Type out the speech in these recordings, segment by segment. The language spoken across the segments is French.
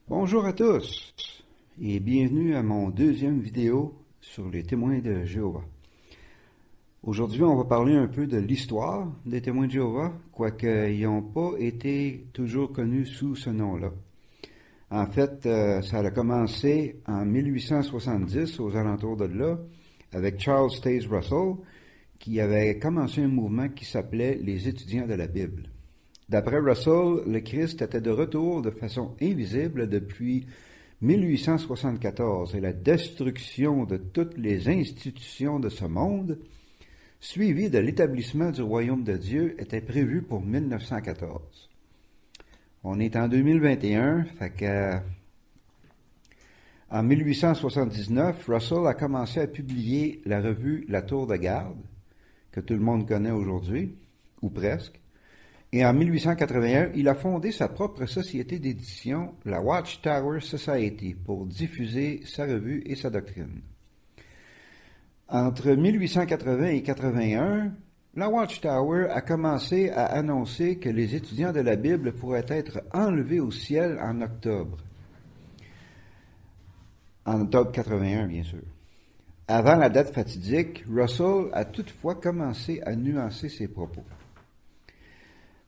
Bonjour à tous et bienvenue à mon deuxième vidéo sur les témoins de Jéhovah. Aujourd'hui, on va parler un peu de l'histoire des témoins de Jéhovah, quoique ils n'ont pas été toujours connus sous ce nom-là. En fait, ça a commencé en 1870, aux alentours de là, avec Charles Taze Russell, qui avait commencé un mouvement qui s'appelait les étudiants de la Bible. D'après Russell, le Christ était de retour de façon invisible depuis 1874 et la destruction de toutes les institutions de ce monde, suivie de l'établissement du royaume de Dieu, était prévue pour 1914. On est en 2021, fait que en 1879, Russell a commencé à publier la revue La Tour de Garde, que tout le monde connaît aujourd'hui, ou presque. Et en 1881, il a fondé sa propre société d'édition, la Watchtower Society, pour diffuser sa revue et sa doctrine. Entre 1880 et 81, la Watchtower a commencé à annoncer que les étudiants de la Bible pourraient être enlevés au ciel en octobre. En octobre 81, bien sûr. Avant la date fatidique, Russell a toutefois commencé à nuancer ses propos.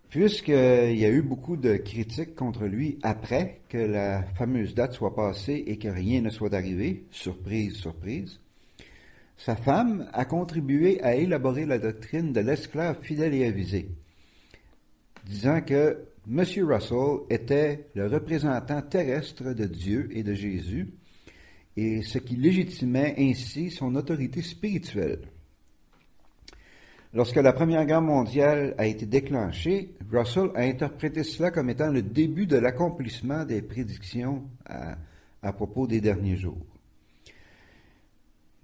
Puisqu'il y a eu beaucoup de critiques contre lui après que la fameuse date soit passée et que rien ne soit arrivé, surprise, surprise, sa femme a contribué à élaborer la doctrine de l'esclave fidèle et avisé, disant que M. Russell était le représentant terrestre de Dieu et de Jésus, et ce qui légitimait ainsi son autorité spirituelle. Lorsque la Première Guerre mondiale a été déclenchée, Russell a interprété cela comme étant le début de l'accomplissement des prédictions à propos des derniers jours.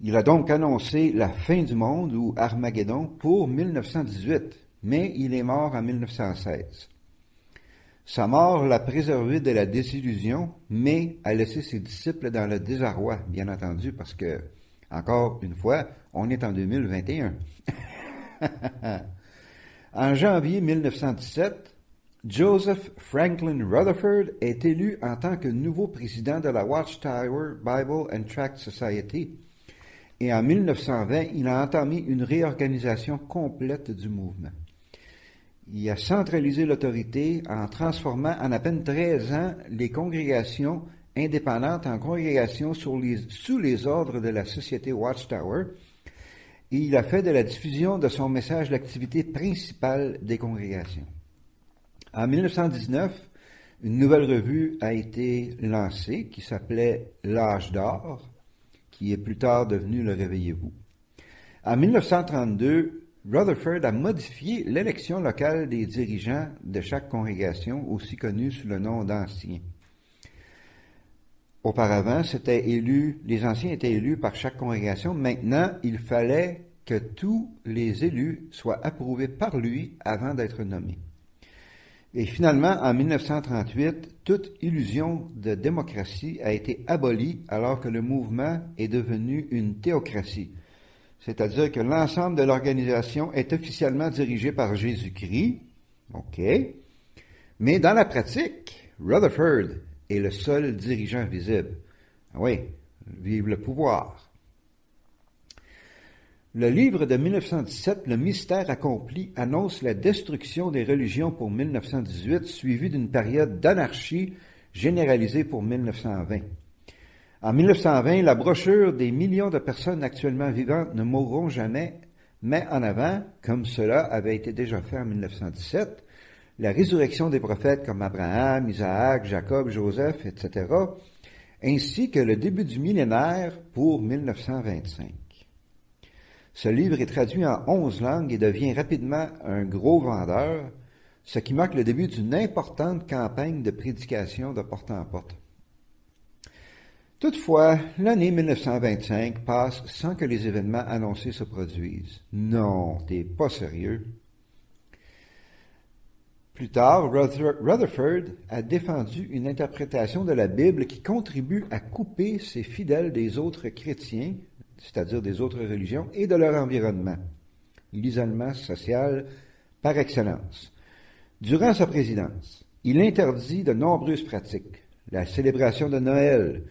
Il a donc annoncé la fin du monde, ou Armageddon, pour 1918, mais il est mort en 1916. Sa mort l'a préservé de la désillusion, mais a laissé ses disciples dans le désarroi, bien entendu, parce que, encore une fois, on est en 2021. En janvier 1917, Joseph Franklin Rutherford est élu en tant que nouveau président de la Watchtower Bible and Tract Society et en 1920, il a entamé une réorganisation complète du mouvement. Il a centralisé l'autorité en transformant en à peine 13 ans les congrégations indépendantes en congrégations sous les ordres de la Société Watchtower. Et il a fait de la diffusion de son message l'activité principale des congrégations. En 1919, une nouvelle revue a été lancée qui s'appelait L'Âge d'Or, qui est plus tard devenu le Réveillez-vous. En 1932, Rutherford a modifié l'élection locale des dirigeants de chaque congrégation, aussi connue sous le nom d'anciens. Auparavant, les anciens étaient élus par chaque congrégation. Maintenant, il fallait que tous les élus soient approuvés par lui avant d'être nommés. Et finalement, en 1938, toute illusion de démocratie a été abolie alors que le mouvement est devenu une théocratie. C'est-à-dire que l'ensemble de l'organisation est officiellement dirigé par Jésus-Christ. OK. Mais dans la pratique, Rutherford est le seul dirigeant visible. Ah oui, vive le pouvoir. Le livre de 1917, Le mystère accompli, annonce la destruction des religions pour 1918, suivie d'une période d'anarchie généralisée pour 1920. En 1920, la brochure des millions de personnes actuellement vivantes ne mourront jamais met en avant, comme cela avait été déjà fait en 1917, la résurrection des prophètes comme Abraham, Isaac, Jacob, Joseph, etc., ainsi que le début du millénaire pour 1925. Ce livre est traduit en 11 langues et devient rapidement un gros vendeur, ce qui marque le début d'une importante campagne de prédication de porte en porte. Toutefois, l'année 1925 passe sans que les événements annoncés se produisent. Non, t'es pas sérieux. Plus tard, Rutherford a défendu une interprétation de la Bible qui contribue à couper ses fidèles des autres chrétiens, c'est-à-dire des autres religions, et de leur environnement. L'isolement social par excellence. Durant sa présidence, il interdit de nombreuses pratiques. la célébration de Noël,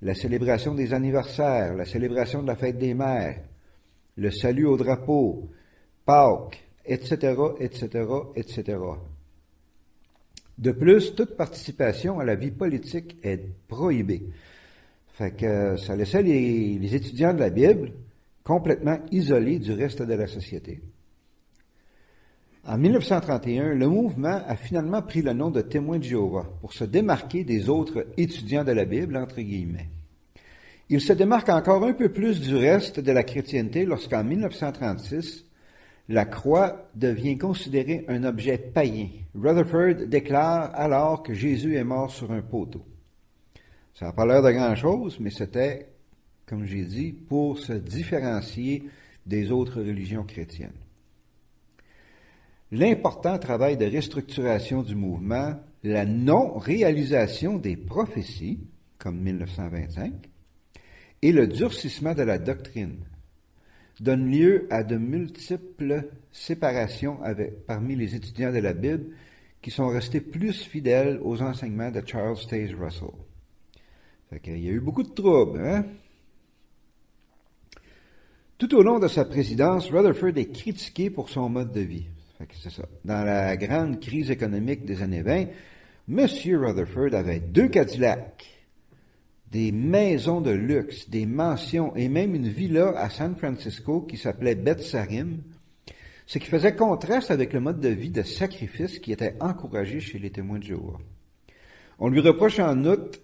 la célébration des anniversaires, la célébration de la fête des mères, le salut au drapeau, Pâques, etc., etc., etc. De plus, toute participation à la vie politique est prohibée. Fait que ça laissait les étudiants de la Bible complètement isolés du reste de la société. En 1931, le mouvement a finalement pris le nom de Témoins de Jéhovah pour se démarquer des autres étudiants de la Bible, entre guillemets. Il se démarque encore un peu plus du reste de la chrétienté lorsqu'en 1936, la croix devient considérée un objet païen. Rutherford déclare alors que Jésus est mort sur un poteau. Ça n'a pas l'air de grand-chose, mais c'était, comme j'ai dit, pour se différencier des autres religions chrétiennes. L'important travail de restructuration du mouvement, la non-réalisation des prophéties, comme 1925, et le durcissement de la doctrine donne lieu à de multiples séparations parmi les étudiants de la Bible qui sont restés plus fidèles aux enseignements de Charles Taze Russell. Fait qu'il y a eu beaucoup de troubles, hein? Tout au long de sa présidence, Rutherford est critiqué pour son mode de vie. Fait que c'est ça. Dans la grande crise économique des années 20, M. Rutherford avait 2 Cadillacs, des maisons de luxe, des mansions et même une villa à San Francisco qui s'appelait Beth Sarim, ce qui faisait contraste avec le mode de vie de sacrifice qui était encouragé chez les témoins de Jéhovah. On lui reproche en outre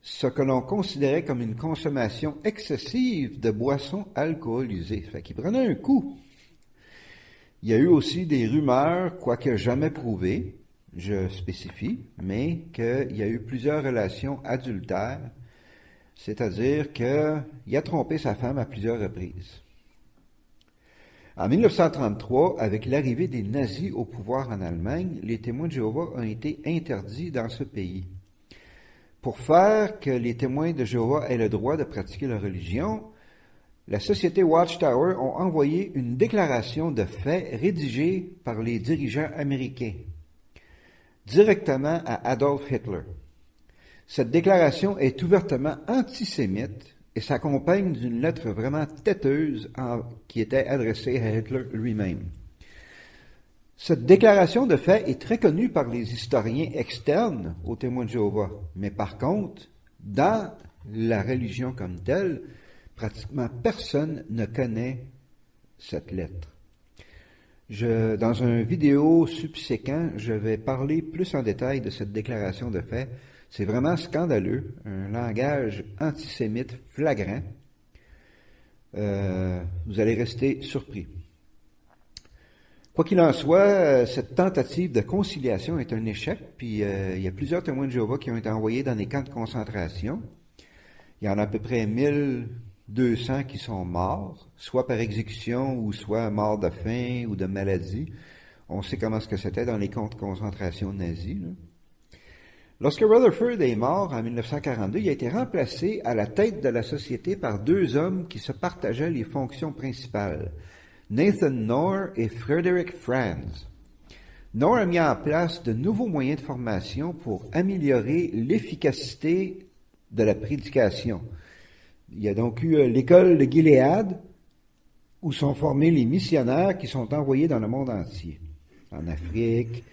ce que l'on considérait comme une consommation excessive de boissons alcoolisées. Fait qu'il prenait un coup. Il y a eu aussi des rumeurs, quoique jamais prouvées, je spécifie, mais qu'il y a eu plusieurs relations adultères, c'est-à-dire qu'il a trompé sa femme à plusieurs reprises. En 1933, avec l'arrivée des nazis au pouvoir en Allemagne, les témoins de Jéhovah ont été interdits dans ce pays. Pour faire que les témoins de Jéhovah aient le droit de pratiquer leur religion, la société Watchtower a envoyé une déclaration de fait rédigée par les dirigeants américains, directement à Adolf Hitler. Cette déclaration est ouvertement antisémite et s'accompagne d'une lettre vraiment têteuse qui était adressée à Hitler lui-même. Cette déclaration de fait est très connue par les historiens externes aux témoins de Jéhovah, mais par contre, dans la religion comme telle, pratiquement personne ne connaît cette lettre. Dans un vidéo subséquent, je vais parler plus en détail de cette déclaration de fait. C'est vraiment scandaleux, un langage antisémite flagrant. Vous allez rester surpris. Quoi qu'il en soit, cette tentative de conciliation est un échec, puis il y a plusieurs témoins de Jéhovah qui ont été envoyés dans des camps de concentration. Il y en a à peu près 1200 qui sont morts, soit par exécution ou soit morts de faim ou de maladie. On sait comment c'était dans les camps de concentration nazis, là. Lorsque Rutherford est mort en 1942, il a été remplacé à la tête de la société par 2 hommes qui se partageaient les fonctions principales, Nathan Knorr et Frederick Franz. Knorr a mis en place de nouveaux moyens de formation pour améliorer l'efficacité de la prédication. Il y a donc eu l'école de Gilead, où sont formés les missionnaires qui sont envoyés dans le monde entier, en Afrique,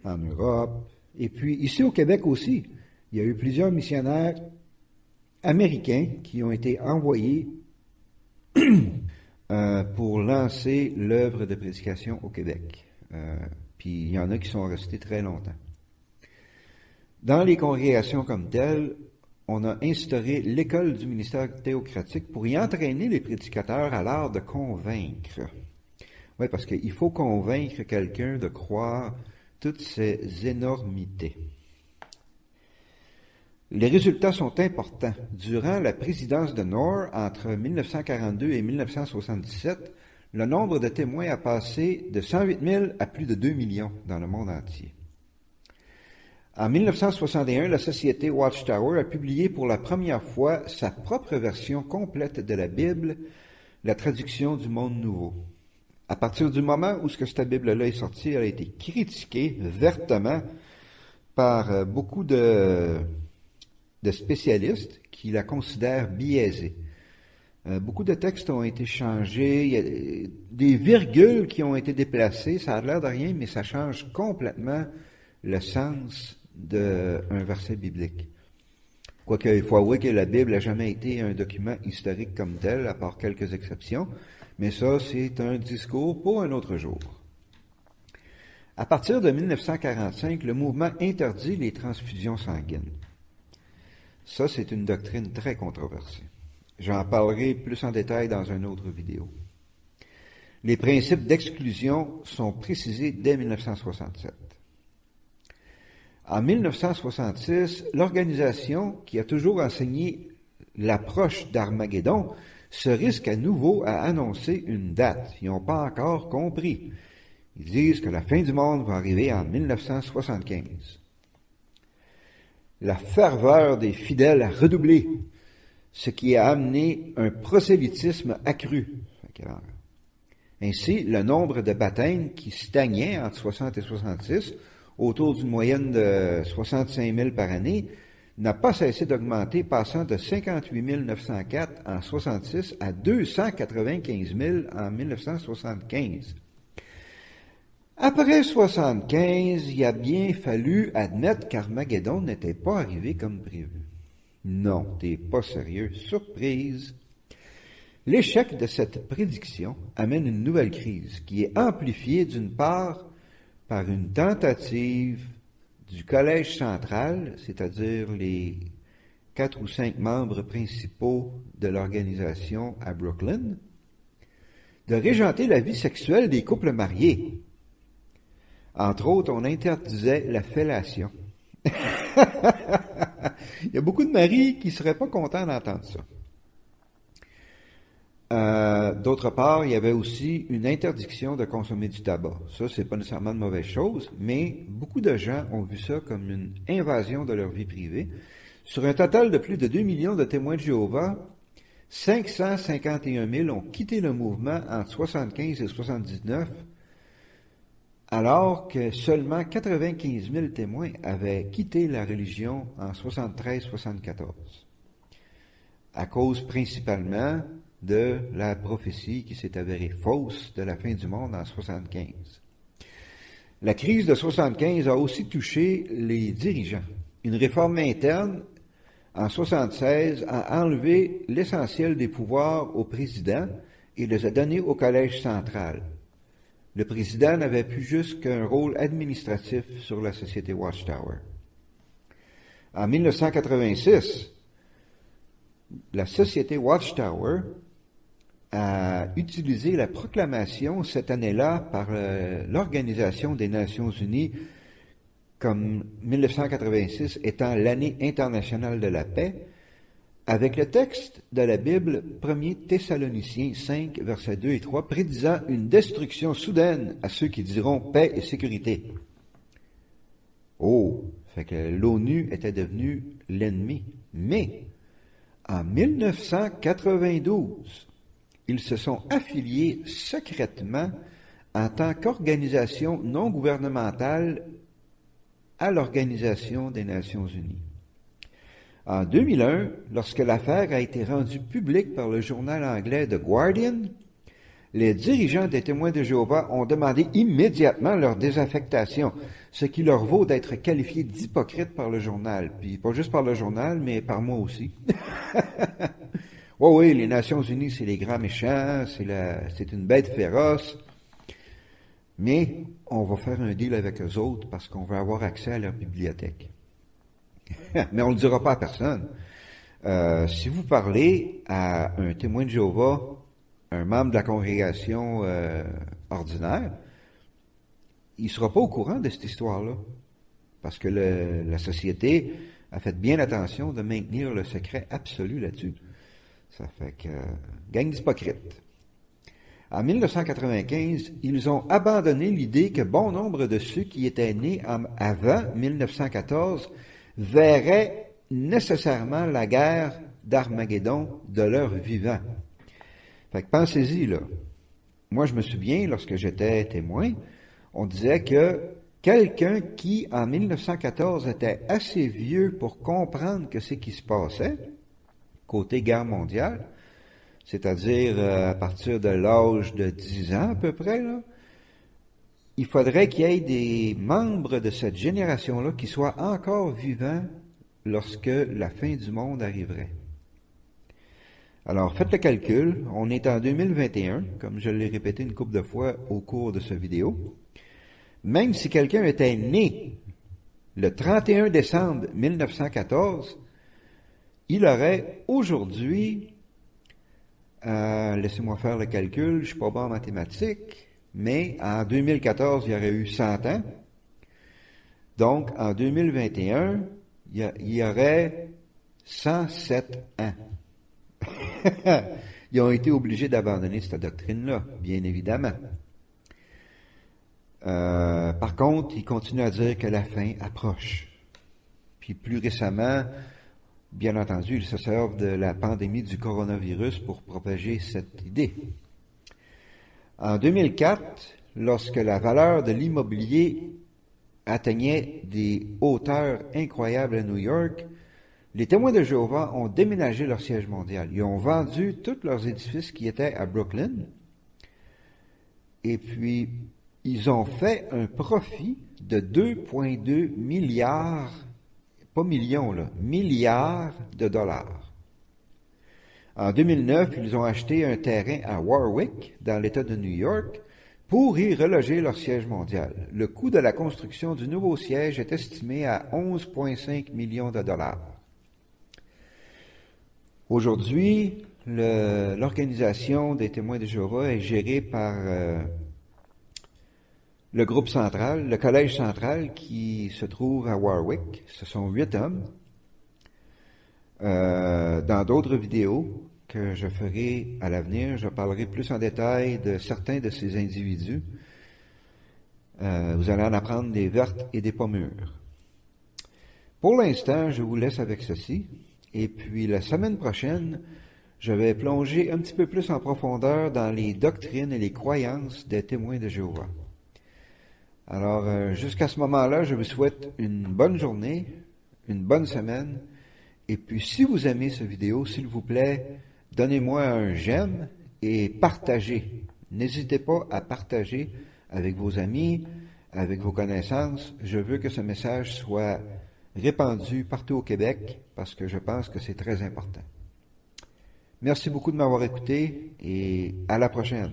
en Europe, et puis ici au Québec aussi. Il y a eu plusieurs missionnaires américains qui ont été envoyés pour lancer l'œuvre de prédication au Québec. Puis il y en a qui sont restés très longtemps. Dans les congrégations comme telles, on a instauré l'école du ministère théocratique pour y entraîner les prédicateurs à l'art de convaincre. Oui, parce qu'il faut convaincre quelqu'un de croire toutes ces énormités. Les résultats sont importants. Durant la présidence de Knorr, entre 1942 et 1977, le nombre de témoins a passé de 108 000 à plus de 2 millions dans le monde entier. En 1961, la société Watchtower a publié pour la première fois sa propre version complète de la Bible, la traduction du Monde Nouveau. À partir du moment où cette Bible-là est sortie, elle a été critiquée vertement par beaucoup de de spécialistes qui la considèrent biaisée. Beaucoup de textes ont été changés, il y a des virgules qui ont été déplacées, ça a l'air de rien, mais ça change complètement le sens d'un verset biblique. Quoique, il faut avouer que la Bible n'a jamais été un document historique comme tel, à part quelques exceptions, mais ça, c'est un discours pour un autre jour. À partir de 1945, le mouvement interdit les transfusions sanguines. Ça, c'est une doctrine très controversée. J'en parlerai plus en détail dans une autre vidéo. Les principes d'exclusion sont précisés dès 1967. En 1966, l'organisation qui a toujours enseigné l'approche d'Armageddon se risque à nouveau à annoncer une date. Ils n'ont pas encore compris. Ils disent que la fin du monde va arriver en 1975. La ferveur des fidèles a redoublé, ce qui a amené un prosélytisme accru. Ainsi, le nombre de baptêmes qui stagnait entre 60 et 66, autour d'une moyenne de 65 000 par année, n'a pas cessé d'augmenter, passant de 58 904 en 66 à 295 000 en 1975. Après 75, il a bien fallu admettre qu'Armageddon n'était pas arrivé comme prévu. Non, t'es pas sérieux. Surprise! L'échec de cette prédiction amène une nouvelle crise qui est amplifiée d'une part par une tentative du Collège central, c'est-à-dire les 4 ou 5 membres principaux de l'organisation à Brooklyn, de régenter la vie sexuelle des couples mariés. Entre autres, on interdisait la fellation. Il y a beaucoup de maris qui ne seraient pas contents d'entendre ça. D'autre part, il y avait aussi une interdiction de consommer du tabac. Ça, c'est pas nécessairement une mauvaise chose, mais beaucoup de gens ont vu ça comme une invasion de leur vie privée. Sur un total de plus de 2 millions de témoins de Jéhovah, 551 000 ont quitté le mouvement entre 75 et 79, alors que seulement 95 000 témoins avaient quitté la religion en 73-74, à cause principalement de la prophétie qui s'est avérée fausse de la fin du monde en 75. La crise de 75 a aussi touché les dirigeants. Une réforme interne en 76 a enlevé l'essentiel des pouvoirs au président et les a donnés au Collège central. Le président n'avait plus juste qu'un rôle administratif sur la société Watchtower. En 1986, la société Watchtower a utilisé la proclamation cette année-là par l'Organisation des Nations Unies comme 1986 étant l'année internationale de la paix, avec le texte de la Bible, 1er Thessaloniciens 5, versets 2 et 3, prédisant une destruction soudaine à ceux qui diront paix et sécurité. Oh, fait que l'ONU était devenue l'ennemi. Mais, en 1992, ils se sont affiliés secrètement en tant qu'organisation non gouvernementale à l'Organisation des Nations Unies. En 2001, lorsque l'affaire a été rendue publique par le journal anglais The Guardian, les dirigeants des Témoins de Jéhovah ont demandé immédiatement leur désaffectation, ce qui leur vaut d'être qualifiés d'hypocrites par le journal. Puis pas juste par le journal, mais par moi aussi. Oui, les Nations Unies, c'est les grands méchants, c'est une bête féroce. Mais on va faire un deal avec eux autres parce qu'on va avoir accès à leur bibliothèque. Mais on ne le dira pas à personne. Si vous parlez à un témoin de Jéhovah, un membre de la congrégation ordinaire, il ne sera pas au courant de cette histoire-là. Parce que la société a fait bien attention de maintenir le secret absolu là-dessus. Ça fait que, gang d'hypocrites. En 1995, ils ont abandonné l'idée que bon nombre de ceux qui étaient nés avant 1914 verraient nécessairement la guerre d'Armageddon de leur vivant. Fait que pensez-y, là. Moi, je me souviens, lorsque j'étais témoin, on disait que quelqu'un qui, en 1914, était assez vieux pour comprendre que c'est qui se passait, côté guerre mondiale, c'est-à-dire à partir de l'âge de 10 ans à peu près, là, il faudrait qu'il y ait des membres de cette génération-là qui soient encore vivants lorsque la fin du monde arriverait. Alors, faites le calcul, on est en 2021, comme je l'ai répété une couple de fois au cours de cette vidéo. Même si quelqu'un était né le 31 décembre 1914, il aurait aujourd'hui, laissez-moi faire le calcul, je ne suis pas bon en mathématiques, mais en 2014, il y aurait eu 100 ans. Donc, en 2021, il y aurait 107 ans. Ils ont été obligés d'abandonner cette doctrine-là, bien évidemment. Par contre, ils continuent à dire que la fin approche. Puis plus récemment, bien entendu, ils se servent de la pandémie du coronavirus pour propager cette idée. En 2004, lorsque la valeur de l'immobilier atteignait des hauteurs incroyables à New York, les témoins de Jéhovah ont déménagé leur siège mondial. Ils ont vendu tous leurs édifices qui étaient à Brooklyn. Et puis, ils ont fait un profit de 2,2 milliards, pas millions, là, milliards de dollars. En 2009, ils ont acheté un terrain à Warwick, dans l'État de New York, pour y reloger leur siège mondial. Le coût de la construction du nouveau siège est estimé à 11,5 millions de dollars. Aujourd'hui, l'organisation des témoins de Jéhovah est gérée par le groupe central, le collège central qui se trouve à Warwick. Ce sont 8 hommes. Dans d'autres vidéos que je ferai à l'avenir, je parlerai plus en détail de certains de ces individus. Vous allez en apprendre des vertes et des pas mûres. Pour l'instant, je vous laisse avec ceci. Et puis la semaine prochaine, je vais plonger un petit peu plus en profondeur dans les doctrines et les croyances des témoins de Jéhovah. Alors, jusqu'à ce moment-là, je vous souhaite une bonne journée, une bonne semaine. Et puis, si vous aimez cette vidéo, s'il vous plaît, donnez-moi un j'aime et partagez. N'hésitez pas à partager avec vos amis, avec vos connaissances. Je veux que ce message soit répandu partout au Québec parce que je pense que c'est très important. Merci beaucoup de m'avoir écouté et à la prochaine.